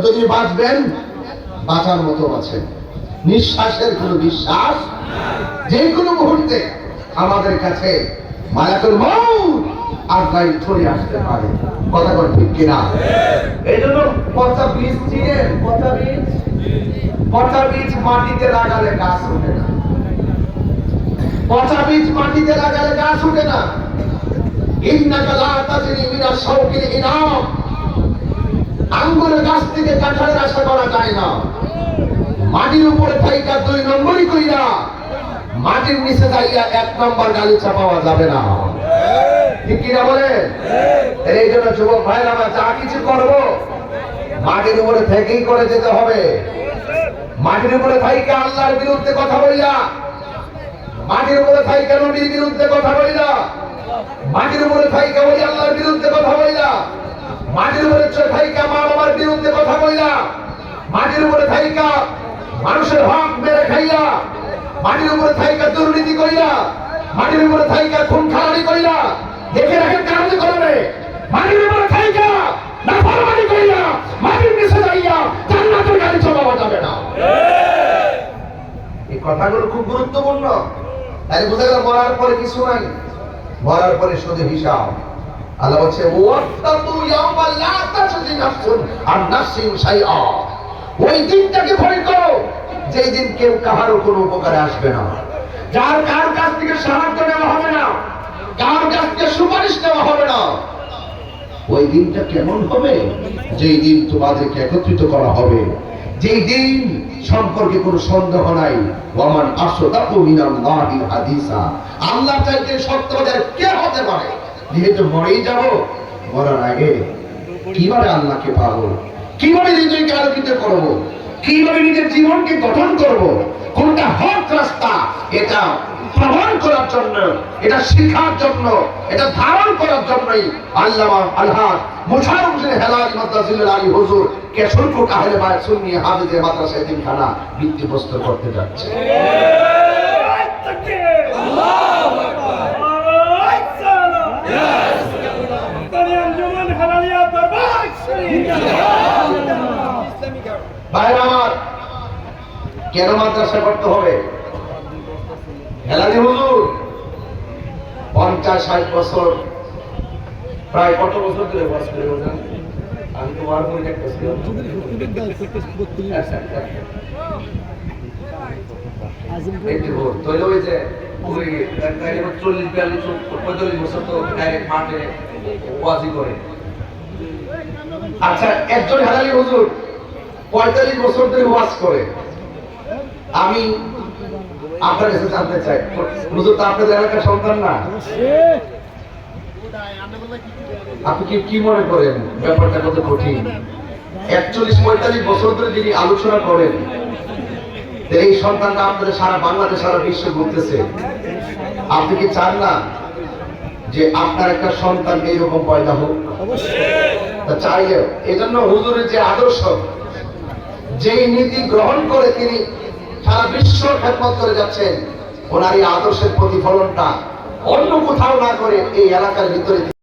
যদি বাঁচবেন বাঁচার মতো আছেন, নিঃশ্বাসের কোনো বিশ্বাস যে কোনো মুহূর্তে আমাদের কাছে মালাকুল মউত আজরাইল চলে আসতে পারে। কথা বল ঠিক কিনা? এই জন্য পচা বীজ চিনেন, পচা বীজ মাটিতে লাগালে গাছ ওঠে না। পচা বীজ মাটিতে লাগালে গাছ ওঠে না। ইন্নাকা লা তাজরি মিনাশ শাওকিল ইনাম, আঙ্গুরের গাছ থেকে কাঁঠালের আশা করা যায় না। মাটির উপরে থাইকা 2 নম্বরই কইরা মাটির নিচে যাইয়া 1 নম্বর গালিচা পাওয়া যাবে না। ঠিক কিনা বলেন? এই জন্য যুবক ভাইরা, আমরা যা কিছু করব মাটির উপরে থেকেই করে যেতে হবে। মাটির উপরে থাইকা আল্লাহর বিরুদ্ধে কথা বলিয়া, মাটির উপরে থাইকা নবীর বিরুদ্ধে কথা বলিয়া, মাটির উপরে থাইকা বলি আল্লাহর বিরুদ্ধে কথা বলিয়া, মাটির উপরে থাইকা মা বাবার বিরুদ্ধে কথা বলিয়া, মাটির উপরে থাইকা মানুষের হক মেরে খাইয়া, মাটির উপরে থাইকা দুর্নীতি করিয়া, মাটির উপরে থাইকা খুন খারাপি করিয়া, দেখে রাখেন কারণে করবে মাটির উপরে থাইকা নাফরমানি করিয়া মাটির নিচে যাইয়া জান্নাতের গাড়ি চালানো যাবে না। এই কথাগুলো খুব গুরুত্বপূর্ণ। তাই বুঝা গেল মরার পরে কিছু নাই, মরার পরে শুধু হিসাব। আল্লাহ বলছে ওয়াত্তাকু ইয়াওমান লা তাজজি নাফসুন আন নাফসিন শাইআ, ওই দিনটাকে ভয় করো যেই দিন কেউ কারো কোনো উপকারে আসবে না, যার কার কাছ থেকে সাহায্য নেওয়া হবে না, কার কাছ থেকে সুপারিশ নেওয়া হবে না। ওই দিনটা কেমন হবে? যেই দিন তোমাদেরকে একত্রিত করা হবে, যেই দিন সম্পর্কে কোনো সন্দেহ নাই। ওয়ামান আসদাকু মিনাল্লাহি হাদিসা, আল্লাহ চাইতে সত্যবাদী কে হতে পারে? যেহেতু মরেই যাব, মরার আগে কিভাবে আল্লাহকে পাবো, কিভাবে নিজেকে আলোকিত করবো, কিভাবে নিজের জীবনকে গঠন করব, কোনটা হক রাস্তা এটা প্রমাণ করার জন্য, এটা শেখার জন্য, এটা ধারণ করার জন্যই আল্লামা আলহাজ মুশাররফ হোসেন হেলালি মাদ্রাসাতুল আলী হুজুর কেশরপুর আহলে বায়ত সুন্নি হাফেজে মাদ্রাসা এতিমখানা ভিত্তিপ্রস্তর করতে যাচ্ছে। আল্লাহু আকবার। ভাইরা আমার, কেন মাদ্রাসা করতে হবে? হেলালি হুজুর 50-60 বছর, প্রায় কত বছর ধরে ওয়াজ করে বলেন? আমি তো ওয়াজ করে দেখতেছি 40-45 বছর তো ডাইরেক্ট মাঠে ওয়াজি করে। আচ্ছা, একজন হেলালি হুজুর 45 বছর ধরে ওয়াজ করে। আমি আপনার কাছে জানতে চাই, হুজুর তো আপনাদের এলাকার সন্তান না? আপনি কি মনে করেন ব্যাপারটা কত কঠিন? 41-45 বছর ধরে যিনি আলোচনা করেন, এই সন্তানটা আপনাদের সারা বাংলাদেশ, সারা বিশ্ব ঘুরতেছে। আপনি কি চান না যে আপনার একটা সন্তান এইরকম পয়দা হোক? চাইলে এজন্য হুজুরের যে আদর্শ, যেই নীতি গ্রহণ করে তিনি সারা বিশ্ব খেদমত করে যাচ্ছেন, ওনার এই আদর্শের প্রতিফলনটা অন্য কোথাও না করে এই এলাকার ভিতরে